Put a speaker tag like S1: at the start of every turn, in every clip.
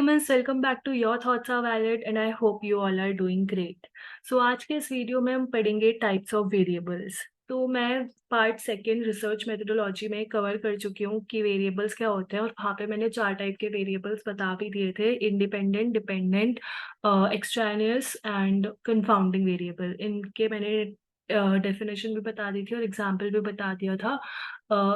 S1: humans, welcome back to Your Thoughts Are Valid and I hope you all are doing great. So आज के इस video में हम पढ़ेंगे टाइप्स ऑफ वेरिएबल्स। तो मैं पार्ट सेकेंड रिसर्च मेथोडोलॉजी में कवर कर चुकी हूँ कि वेरिएबल्स क्या होते हैं और वहाँ पे मैंने 4 टाइप के वेरिएबल्स बता भी दिए थे, independent, dependent, extraneous and confounding variable. इनके मैंने डेफिनेशन भी बता दी थी और एग्जाम्पल भी बता दिया था।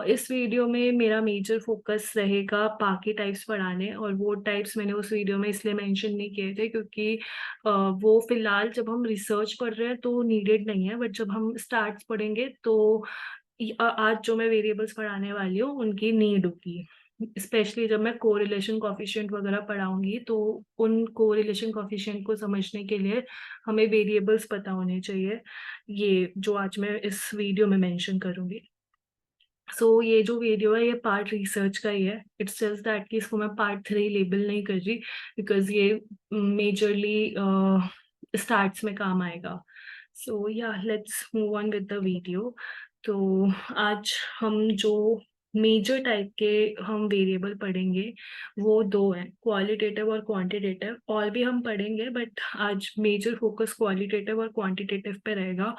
S1: इस वीडियो में मेरा मेजर फोकस रहेगा बाकी टाइप्स पढ़ाने, और वो टाइप्स मैंने उस वीडियो में इसलिए मेंशन नहीं किए थे क्योंकि वो फिलहाल जब हम रिसर्च पढ़ रहे हैं तो नीडेड नहीं है, बट जब हम स्टार्ट्स पढ़ेंगे तो आज जो मैं वेरिएबल्स पढ़ाने वाली हूँ उनकी नीड होगी। स्पेशली जब मैं कोरिलेशन कोफिशिएंट वगैरह पढ़ाऊंगी तो उन कोरिलेशन कोफिशिएंट को समझने के लिए हमें वेरिएबल्स पता होने चाहिए, ये जो आज मैं इस वीडियो में मेंशन करूंगी। ये जो वीडियो है ये पार्ट रिसर्च का ही है। इट्स जस्ट दैट कि इसको मैं पार्ट 3 लेबल नहीं कर रही बिकॉज ये मेजरली स्टार्ट्स में काम आएगा। सो या let's move on with the video. तो आज हम जो मेजर टाइप के हम वेरिएबल पढ़ेंगे वो दो हैं, क्वालिटेटिव और क्वांटिटेटिव। और भी हम पढ़ेंगे बट आज मेजर फोकस क्वालिटेटिव और क्वांटिटेटिव पे रहेगा।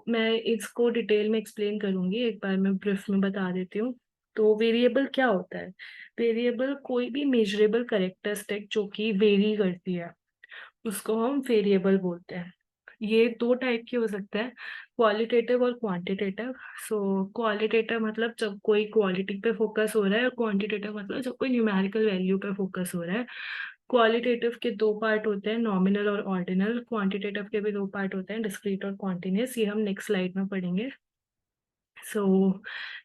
S1: मैं इसको डिटेल में एक्सप्लेन करूंगी, एक बार मैं ब्रीफ में बता देती हूँ। तो वेरिएबल क्या होता है? वेरिएबल कोई भी मेजरेबल कैरेक्टरिस्टिक जो कि वेरी करती है उसको हम वेरिएबल बोलते हैं। ये दो टाइप के हो सकते हैं, क्वालिटेटिव और क्वांटिटेटिव। क्वालिटेटिव मतलब जब कोई क्वालिटी पे फोकस हो रहा है, और क्वांटिटेटिव मतलब जब कोई न्यूमेरिकल वैल्यू पे फोकस हो रहा है। क्वालिटेटिव के दो पार्ट होते हैं, नॉमिनल और ऑर्डिनल। क्वांटिटेटिव के भी दो पार्ट होते हैं, डिस्क्रीट और कॉन्टिन्यूस। ये हम नेक्स्ट स्लाइड में पढ़ेंगे। सो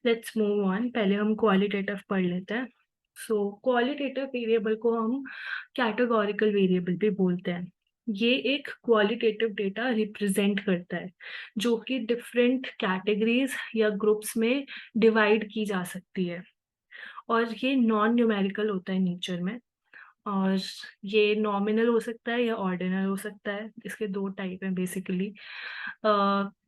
S1: लेट्स मूव ऑन। पहले हम क्वालिटेटिव पढ़ लेते हैं। क्वालिटेटिव वेरिएबल को हम कैटेगोरिकल वेरिएबल भी बोलते हैं। ये एक क्वालिटेटिव डेटा रिप्रेजेंट करता है जो कि डिफरेंट कैटेगरीज या ग्रुप्स में डिवाइड की जा सकती है, और ये नॉन न्यूमेरिकल होता है नेचर में। और ये नॉमिनल हो सकता है या ऑर्डिनल हो सकता है। इसके दो टाइप हैं बेसिकली।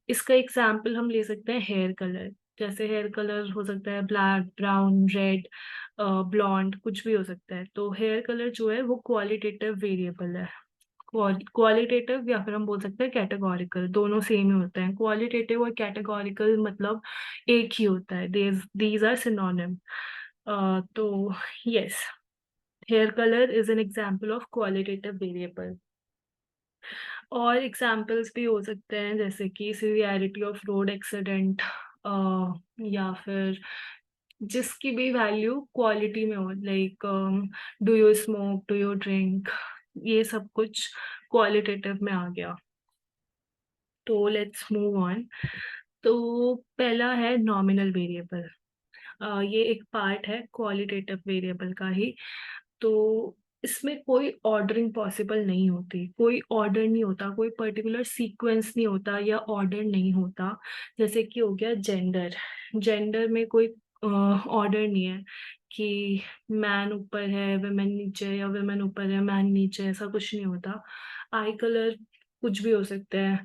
S1: इसका एग्जाम्पल हम ले सकते हैं हेयर कलर। जैसे हेयर कलर हो सकता है ब्लैक, ब्राउन, रेड, ब्लॉन्ड, कुछ भी हो सकता है। तो हेयर कलर जो है वो क्वालिटेटिव वेरिएबल है। क्वालिटेटिव या फिर हम बोल सकते हैं कैटेगोरिकल, दोनों सेम ही होते हैं। क्वालिटेटिव और कैटेगोरिकल मतलब एक ही होता है, दीज आर सिनोनिम। तो yes, hair colour is an example of qualitative variable. और एग्जाम्पल्स भी हो सकते हैं जैसे कि सीवियरिटी ऑफ रोड एक्सीडेंट, या फिर जिसकी भी वैल्यू क्वालिटी में हो, like do you smoke, do you drink, ये सब कुछ क्वालिटेटिव में आ गया। तो लेट्स मूव ऑन। तो पहला है नॉमिनल वेरिएबल। ये एक पार्ट है क्वालिटेटिव वेरिएबल का ही। तो इसमें कोई ऑर्डरिंग पॉसिबल नहीं होती, कोई ऑर्डर नहीं होता, कोई पर्टिकुलर सीक्वेंस नहीं होता या ऑर्डर नहीं होता। जैसे कि हो गया जेंडर। जेंडर में कोई ऑर्डर नहीं है कि मैन ऊपर है वुमेन नीचे, या वुमेन ऊपर है मैन नीचे, ऐसा कुछ नहीं होता। आई कलर कुछ भी हो सकता है,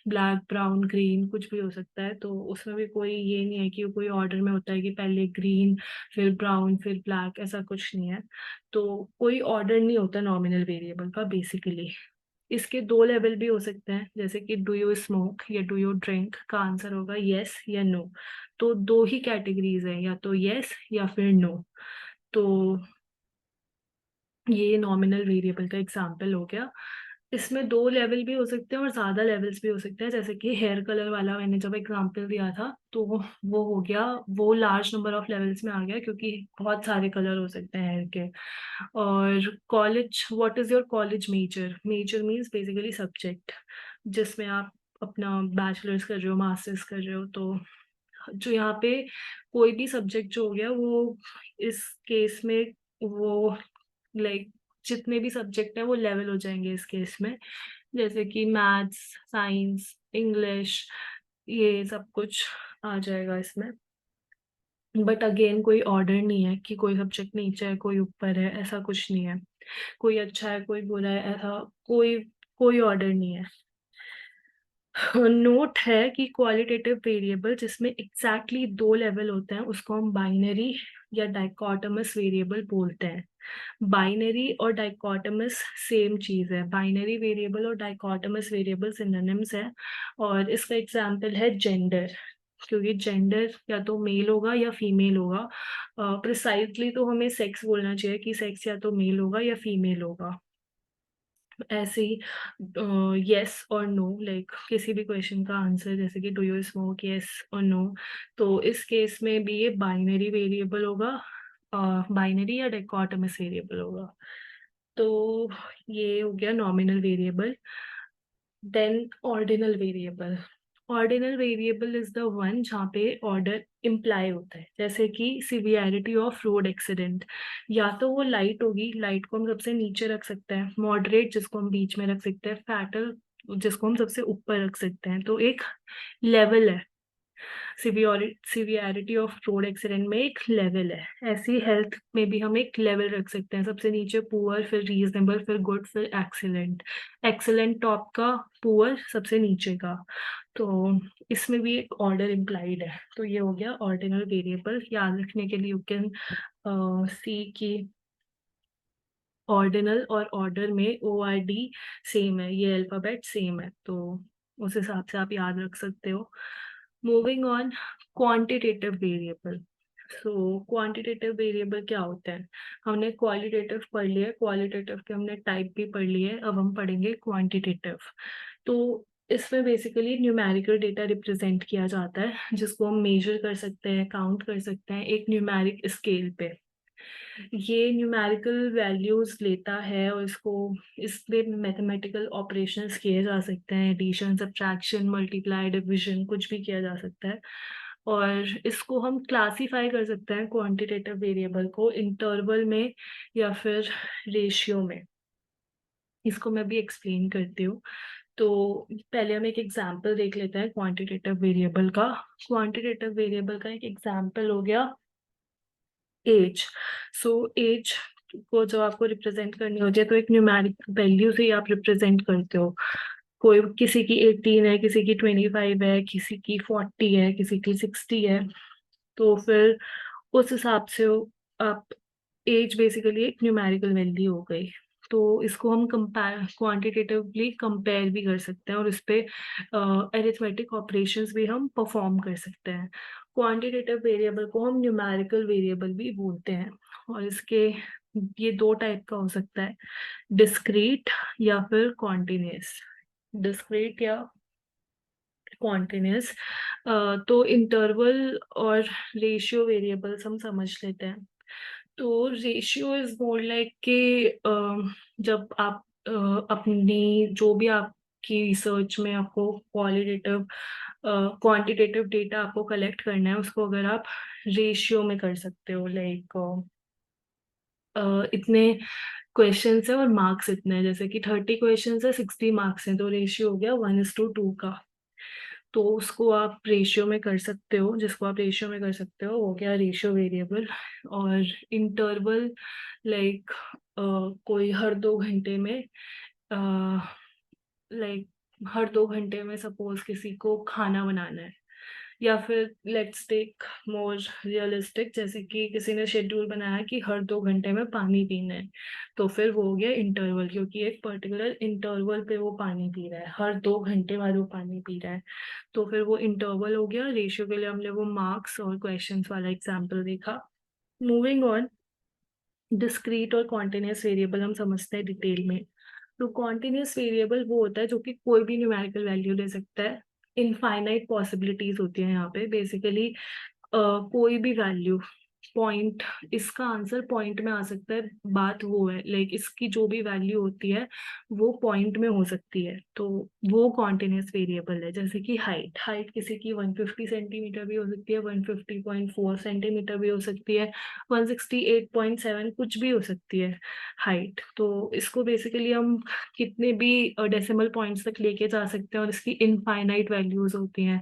S1: ब्लैक, ब्राउन, ग्रीन, कुछ भी हो सकता है। तो उसमें भी कोई ये नहीं है कि कोई ऑर्डर में होता है कि पहले ग्रीन फिर ब्राउन फिर ब्लैक, ऐसा कुछ नहीं है। तो कोई ऑर्डर नहीं होता नॉमिनल वेरिएबल का बेसिकली। इसके दो लेवल भी हो सकते हैं, जैसे कि डू यू स्मोक या डू यू ड्रिंक का आंसर होगा यस या नो। तो दो ही कैटेगरीज है, या तो यस या फिर नो। तो ये नॉमिनल वेरिएबल का एग्जाम्पल हो गया। इसमें दो लेवल भी हो सकते हैं और ज्यादा लेवल्स भी हो सकते हैं, जैसे कि हेयर कलर वाला मैंने जब एग्जाम्पल दिया था तो वो हो गया, वो लार्ज नंबर ऑफ लेवल्स में आ गया क्योंकि बहुत सारे कलर हो सकते हैं हेयर के। और college, what is your college major? Major means basically subject जिसमें आप अपना बैचलर्स कर रहे हो, मास्टर्स कर रहे हो। तो जो यहाँ पे कोई भी सब्जेक्ट जो हो गया वो इस केस में वो लाइक जितने भी सब्जेक्ट हैं वो लेवल हो जाएंगे इस केस में, जैसे कि मैथ्स, साइंस, इंग्लिश, ये सब कुछ आ जाएगा इसमें। बट अगेन कोई ऑर्डर नहीं है कि कोई सब्जेक्ट नीचे है कोई ऊपर है, ऐसा कुछ नहीं है। कोई अच्छा है कोई बुरा है, ऐसा कोई कोई ऑर्डर नहीं है। नोट है कि क्वालिटेटिव वेरिएबल जिसमें एग्जैक्टली दो लेवल होते हैं उसको हम बाइनरी या डाइकोटमस वेरिएबल बोलते हैं। बाइनरी और डाइकोटमस सेम चीज़ है, बाइनरी वेरिएबल और डाइकोटमस वेरिएबल सिनोनिम्स है। और इसका एग्जांपल है जेंडर, क्योंकि जेंडर या तो मेल होगा या फीमेल होगा। प्रिसाइजली तो हमें सेक्स बोलना चाहिए कि सेक्स या तो मेल होगा या फीमेल होगा। ऐसे ही येस और नो, लाइक किसी भी क्वेश्चन का आंसर, जैसे कि डू यू स्मोक, येस और नो। तो इस केस में भी ये बाइनरी वेरिएबल होगा, बाइनरी या डाइकोटमस वेरिएबल होगा। तो ये हो गया nominal variable. Then ordinal variable. Ordinal variable is the one जहाँ पे ऑर्डर इम्प्लाई होता है, जैसे कि सिवियरिटी ऑफ रोड एक्सीडेंट। या तो वो लाइट होगी, लाइट को हम सबसे नीचे रख सकते हैं, मॉडरेट जिसको हम बीच में रख सकते हैं, फैटल जिसको हम सबसे ऊपर रख सकते हैं। तो एक लेवल है, सिवियरिटी ऑफ रोड एक्सीडेंट में एक लेवल है। ऐसी हेल्थ में भी हम एक लेवल रख सकते हैं, सबसे नीचे पुअर, फिर रीजनेबल, फिर गुड, फिर एक्सीलेंट। एक्सीलेंट टॉप का, पुअर सबसे नीचे का। तो इसमें भी एक ऑर्डर इम्प्लाइड है। तो ये हो गया ऑर्डिनल वेरिएबल। याद रखने के लिए यू कैन सी की ऑर्डिनल और ऑर्डर में ORD सेम है, ये अल्फाबेट सेम है, तो उस हिसाब से आप याद रख सकते हो। Moving on, quantitative variable. So quantitative variable क्या होता है? हमने क्वालिटेटिव पढ़ लिया है, क्वालिटेटिव के हमने टाइप भी पढ़ लिए है, अब हम पढ़ेंगे क्वांटिटेटिव। तो इसमें बेसिकली न्यूमेरिकल डेटा रिप्रेजेंट किया जाता है, जिसको हम मेजर कर सकते हैं, काउंट कर सकते हैं एक न्यूमेरिक स्केल पे। ये न्यूमेरिकल वैल्यूज लेता है और इसको, इसमें मैथमेटिकल ऑपरेशंस किए जा सकते हैं, एडिशन, सब्ट्रैक्शन, मल्टीप्लाई, डिविजन, कुछ भी किया जा सकता है। और इसको हम क्लासीफाई कर सकते हैं क्वांटिटेटिव वेरिएबल को इंटरवल में या फिर रेशियो में। इसको मैं भी एक्सप्लेन करती हूँ। तो पहले हम एक एग्जाम्पल देख लेते हैं क्वांटिटेटिव वेरिएबल का। क्वांटिटेटिव वेरिएबल का एक एग्जाम्पल हो गया एज। सो एज को जब आपको रिप्रेजेंट करनी होती है तो एक न्यूमेरिक वैल्यू से ही आप रिप्रेजेंट करते हो। कोई, किसी की 18 है, किसी की 25 है, किसी की 40 है, किसी की 60 है। तो फिर उस हिसाब से आप, एज बेसिकली एक न्यूमेरिकल वैल्यू हो गई। तो इसको हम कंपेयर, क्वांटिटेटिवली कंपेयर भी कर सकते हैं और इस पे अरिथमेटिक ऑपरेशंस भी हम परफॉर्म कर सकते हैं। क्वांटिटेटिव वेरिएबल को हम न्यूमेरिकल वेरिएबल भी बोलते हैं। और इसके, ये दो टाइप का हो सकता है, डिस्क्रीट या फिर कॉन्टिन्यूस। डिस्क्रीट या कॉन्टिन्यूस। तो इंटरवल और रेशियो वेरिएबल्स हम समझ लेते हैं। तो रेशियो इज मोर लाइक कि जब आप अपनी जो भी आपकी रिसर्च में आपको क्वालिटेटिव क्वांटिटेटिव डेटा आपको कलेक्ट करना है, उसको अगर आप रेशियो में कर सकते हो, लाइक इतने क्वेश्चंस है और मार्क्स इतने हैं, जैसे कि 30 क्वेश्चंस है, 60 मार्क्स हैं, तो रेशियो हो गया 1:2 का। तो उसको आप रेशियो में कर सकते हो, जिसको आप रेशियो में कर सकते हो गया रेशियो वेरिएबल। और इंटरवल, लाइक कोई हर 2 घंटे में, लाइक हर 2 घंटे में सपोज किसी को खाना बनाना है, या फिर लेट्स टेक मोर रियलिस्टिक, जैसे कि किसी ने शेड्यूल बनाया कि हर 2 घंटे में पानी पीना है, तो फिर वो हो गया इंटरवल, क्योंकि एक पर्टिकुलर इंटरवल पे वो पानी पी रहा है, हर 2 घंटे बाद वो पानी पी रहा है, तो फिर वो इंटरवल हो गया। रेशियो के लिए हमने वो मार्क्स और क्वेश्चंस वाला एग्जाम्पल देखा। मूविंग ऑन, डिस्क्रीट और कॉन्टिन्यूस वेरिएबल हम समझते हैं डिटेल में। तो कॉन्टिन्यूस वेरिएबल वो होता है जो कि कोई भी न्यूमेरिकल वैल्यू ले सकता है। इनफाइनाइट पॉसिबिलिटीज होती है यहाँ पे बेसिकली। कोई भी वैल्यू, पॉइंट, इसका आंसर पॉइंट में आ सकता है। बात वो है, लाइक इसकी जो भी वैल्यू होती है वो पॉइंट में हो सकती है, तो वो कॉन्टिन्यूस वेरिएबल है। जैसे कि हाइट, हाइट किसी की 150 सेंटीमीटर भी हो सकती है, 150.4 सेंटीमीटर भी हो सकती है, 168.7 कुछ भी हो सकती है हाइट। तो इसको बेसिकली हम कितने भी डेसिमल पॉइंट्स तक लेके जा सकते हैं और इसकी इनफाइनाइट वैल्यूज होती हैं,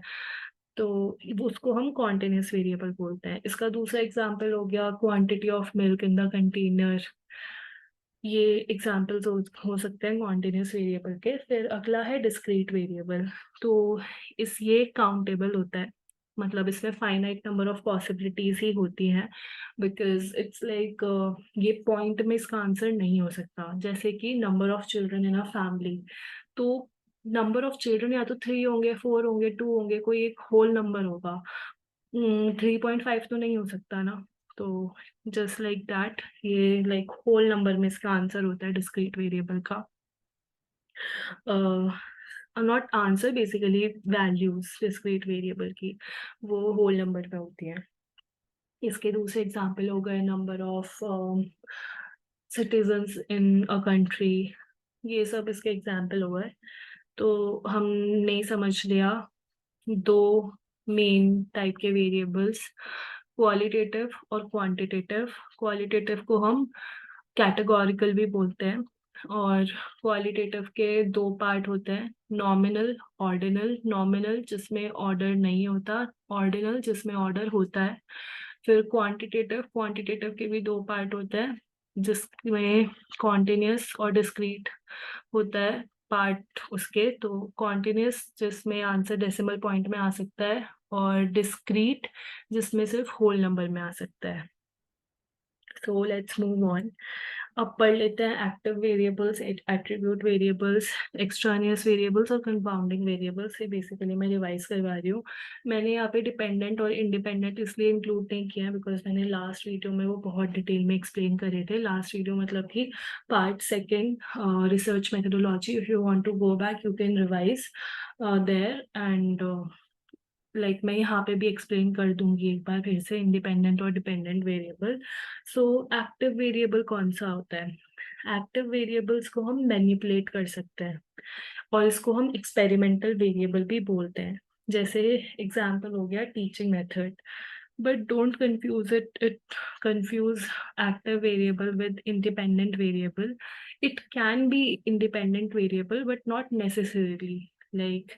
S1: तो उसको हम कॉन्टिन्यूस वेरिएबल बोलते हैं। इसका दूसरा एग्जांपल हो गया quantity of milk in the container. ये एग्जांपल्स हो सकते हैं कॉन्टिन्यूस वेरिएबल के। फिर अगला है डिस्क्रीट वेरिएबल। तो ये काउंटेबल होता है, मतलब इसमें फाइनाइट नंबर ऑफ पॉसिबिलिटीज ही होती हैं, बिकॉज इट्स लाइक ये पॉइंट में इसका आंसर नहीं हो सकता। जैसे कि number of children in a family, तो नंबर ऑफ चिल्ड्रन या तो 3 होंगे, 4 होंगे, 2 होंगे, कोई एक होल नंबर होगा। 3.5 तो नहीं हो सकता ना। तो जस्ट लाइक दैट, ये लाइक होल नंबर में इसका आंसर होता है डिस्क्रीट वेरिएबल का। Not answer, basically values discrete variable की वो होल नंबर पे होती है। इसके दूसरे एग्जाम्पल हो गए number of citizens in a country, ये सब इसके एग्जाम्पल हो गए। तो हमने समझ लिया दो मेन टाइप के वेरिएबल्स, क्वालिटेटिव और क्वांटिटेटिव। क्वालिटेटिव को हम कैटेगोरिकल भी बोलते हैं, और क्वालिटेटिव के दो पार्ट होते हैं, नॉमिनल, ऑर्डिनल। नॉमिनल जिसमें ऑर्डर नहीं होता, ऑर्डिनल जिसमें ऑर्डर होता है। फिर क्वांटिटेटिव, क्वांटिटेटिव के भी दो पार्ट होते हैं, जिसमें कॉन्टिन्यूस और डिस्क्रीट होता है पार्ट उसके। तो कॉन्टिन्यूस जिसमें आंसर डेसिमल पॉइंट में आ सकता है, और डिस्क्रीट जिसमें सिर्फ होल नंबर में आ सकता है। So let's move on. अब पढ़ लेते हैं active variables, attribute variables, extraneous variables और कंपाउंडिंग वेरिएबल्स। ये बेसिकली मैं रिवाइज करवा रही हूँ। मैंने यहाँ पे डिपेंडेंट और इंडिपेंडेंट इसलिए इंक्लूड नहीं किया है बिकॉज मैंने लास्ट वीडियो में वो बहुत डिटेल में एक्सप्लेन करे थे। लास्ट वीडियो मतलब कि part second, research methodology. If you want to go back you can revise there, and like मैं यहाँ पे भी एक्सप्लेन कर दूंगी एक बार फिर से इंडिपेंडेंट और dependent variable. So active variable कौन सा होता है? एक्टिव वेरिएबल्स को हम मैनिपुलेट कर सकते हैं, और इसको हम एक्सपेरिमेंटल वेरिएबल भी बोलते हैं। जैसे एग्जाम्पल हो गया teaching method, but don't confuse it confuse active variable with independent variable. It can be independent variable but not necessarily. Like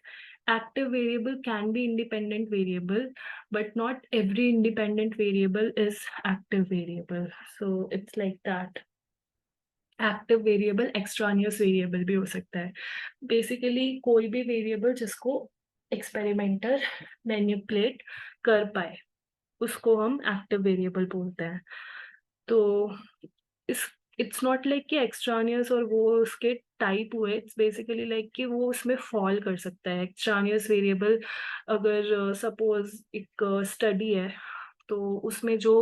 S1: active variable can be independent variable, but not every independent variable is active variable. So it's like that. Active variable extraneous variable भी हो सकता है। Basically कोई भी variable जिसको experimenter manipulate कर पाए उसको हम एक्टिव वेरिएबल बोलते हैं। तो इस इट्स नॉट लाइक कि एक्सट्रानियस और वो उसके टाइप हुए, इट्स बेसिकली लाइक कि वो उसमें फॉल कर सकता है। एक्सट्रानियस वेरिएबल अगर सपोज एक स्टडी है, तो उसमें जो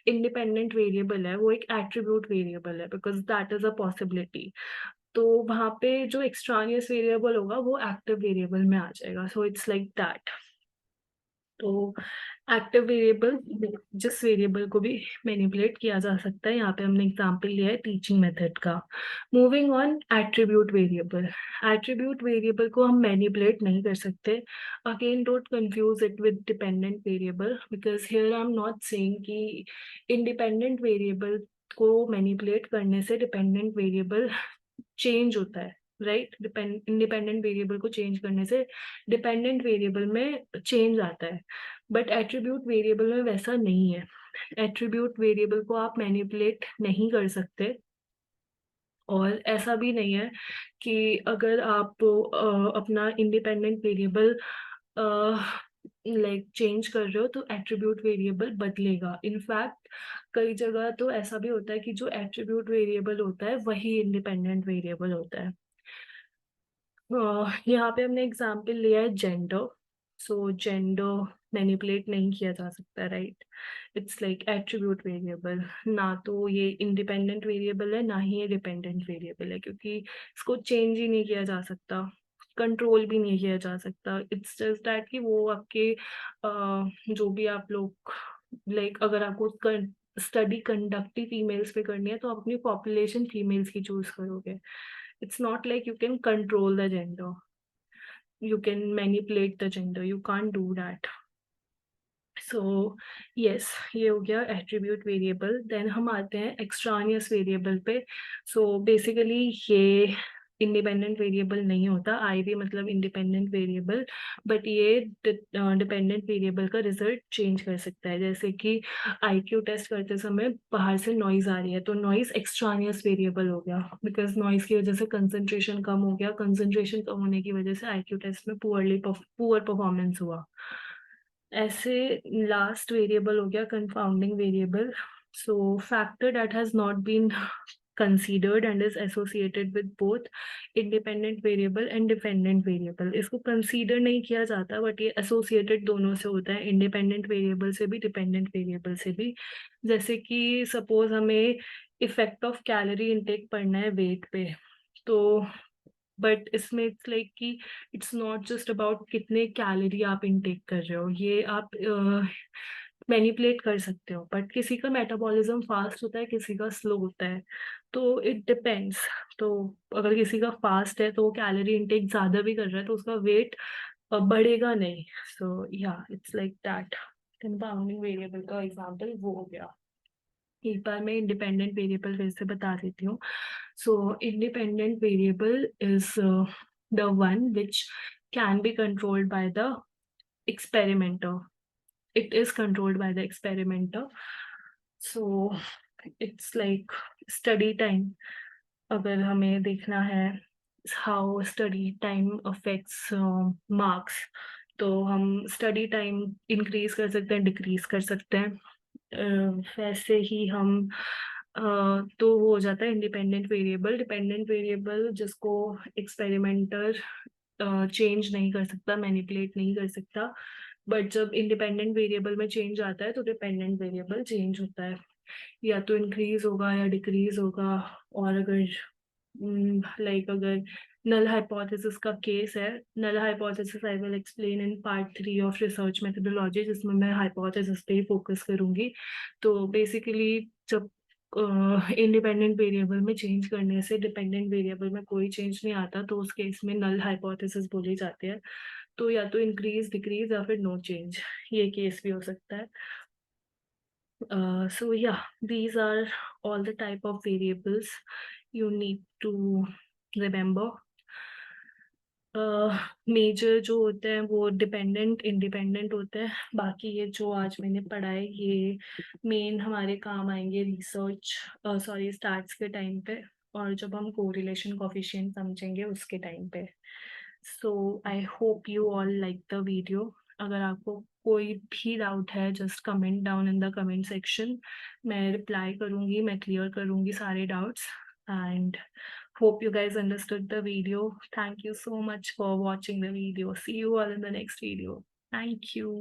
S1: इंडिपेंडेंट वेरिएबल है वो एक एट्रीब्यूट वेरिएबल है, because that is a possibility. तो वहाँ पे जो एक्सट्रानियस वेरिएबल होगा वो एक्टिव वेरिएबल में आ जाएगा। So it's like that. तो एक्टिव वेरिएबल, जिस वेरिएबल को भी मैनिपुलेट किया जा सकता है, यहाँ पे हमने एग्जांपल लिया है टीचिंग मेथड का। Moving on, attribute variable. Attribute variable को हम मैनिपुलेट नहीं कर सकते। Again don't confuse it with dependent variable, because here I am not saying कि इंडिपेंडेंट वेरिएबल को मैनिपुलेट करने से डिपेंडेंट वेरिएबल चेंज होता है, राइट? इंडिपेंडेंट वेरिएबल को चेंज करने से डिपेंडेंट वेरिएबल में चेंज आता है, बट एट्रीब्यूट वेरिएबल में वैसा नहीं है। एट्रीब्यूट वेरिएबल को आप मैनिपुलेट नहीं कर सकते, और ऐसा भी नहीं है कि अगर आप अपना इंडिपेंडेंट वेरिएबल लाइक चेंज कर रहे हो तो एट्रीब्यूट वेरिएबल बदलेगा। इनफैक्ट कई जगह तो ऐसा भी होता है कि जो एट्रीब्यूट वेरिएबल होता है वही इंडिपेंडेंट वेरिएबल होता है। यहाँ पे हमने एग्जाम्पल लिया है जेंडर। सो जेंडर मैनिपुलेट नहीं किया जा सकता, right? It's like attribute variable. ना तो ये इंडिपेंडेंट वेरिएबल है, ना ही ये डिपेंडेंट वेरिएबल है, क्योंकि इसको चेंज ही नहीं किया जा सकता, कंट्रोल भी नहीं किया जा सकता। इट्स जस्ट दैट कि वो आपके जो भी आप लोग लाइक अगर आपको स्टडी कंडक्ट ही फीमेल्स पे करनी है तो आप अपनी पॉपुलेशन फीमेल्स की चूज करोगे। It's not like you can control the gender. You can manipulate the gender. You can't do that. So yes, ये हो गया एट्रीब्यूट वेरिएबल। देन हम आते हैं एक्सट्रानियस वेरिएबल पे। सो बेसिकली ये इंडिपेंडेंट वेरिएबल नहीं होता, आई भी मतलब इंडिपेंडेंट वेरिएबल, बट ये डिपेंडेंट वेरिएबल का रिजल्ट चेंज कर सकता है। जैसे कि आईक्यू टेस्ट करते समय बाहर से नॉइज आ रही है, तो नॉइज एक्सट्रानियस वेरिएबल हो गया, बिकॉज नॉइज की वजह से कंसंट्रेशन कम हो गया। कंसंट्रेशन कम होने की वजह से आईक्यू टेस्ट में पुअर परफॉर्मेंस हुआ। ऐसे लास्ट वेरिएबल हो गया confounding variable. So factor that has not been considered and is associated with both independent variable and dependent variable. इसको कंसीडर नहीं किया जाता बट ये एसोसिएटेड दोनों से होता है, इंडिपेंडेंट वेरिएबल से भी डिपेंडेंट वेरिएबल से भी. जैसे कि सपोज हमें इफेक्ट ऑफ कैलोरी इनटेक पढ़ना है वेट पे, तो बट इसमें इट्स लाइक कि इट्स नॉट जस्ट अबाउट कितने कैलोरी आप इनटेक कर रहे हो, ये आप मैनिपुलेट कर सकते हो. बट किसी का मेटाबॉलिज्म फास्ट होता है, किसी का स्लो होता है, तो इट डिपेंड्स. तो अगर किसी का फास्ट है तो वो कैलोरी इनटेक ज़्यादा भी कर रहा है तो उसका वेट बढ़ेगा नहीं. सो या it's like that. Compounding variable का एग्जांपल वो हो गया. एक बार मैं इंडिपेंडेंट वेरिएबल फिर से बता देती हूँ. सो independent variable is the one which can be controlled by the experimenter. It is controlled by the experimenter. So it's like study time. अगर हमें देखना है how study time affects marks, तो हम study time increase कर सकते हैं, decrease कर सकते हैं. वैसे ही हम तो वो हो जाता है इंडिपेंडेंट वेरिएबल. डिपेंडेंट वेरिएबल जिसको एक्सपेरिमेंटर चेंज नहीं कर सकता, मैनिपुलेट नहीं कर सकता. बट जब इंडिपेंडेंट वेरिएबल में चेंज आता है तो डिपेंडेंट वेरिएबल चेंज होता है, या तो इंक्रीज होगा या डिक्रीज होगा. और अगर लाइक अगर नल हाइपोथेसिस का केस है, null hypothesis I will explain in part 3 of research methodology, जिसमें मैं हाइपोथेसिस पे ही फोकस करूंगी. तो बेसिकली जब इंडिपेंडेंट वेरिएबल में चेंज करने से डिपेंडेंट वेरिएबल में कोई चेंज नहीं आता तो उस केस में नल हाइपोथेसिस बोली जाती है. तो या तो इंक्रीज डिक्रीज या फिर नो चेंज, ये केस भी हो सकता है. So yeah, these are all the type of variables you need to remember. Major जो होते हैं वो डिपेंडेंट इंडिपेंडेंट होते हैं. बाकी ये जो आज मैंने पढ़ा है ये मेन हमारे काम आएंगे रिसर्च स्टार्ट्स के टाइम पे, और जब हम कोरिलेशन कोफिशिएंट समझेंगे उसके टाइम पे. So I hope you all like the video. अगर आपको कोई भी डाउट है just comment down in the comment section. मैं रिप्लाई करूँगी, मैं क्लियर करूँगी सारे doubts. And hope you guys understood the video. Thank you so much for watching the video. See you all in the next video. Thank you.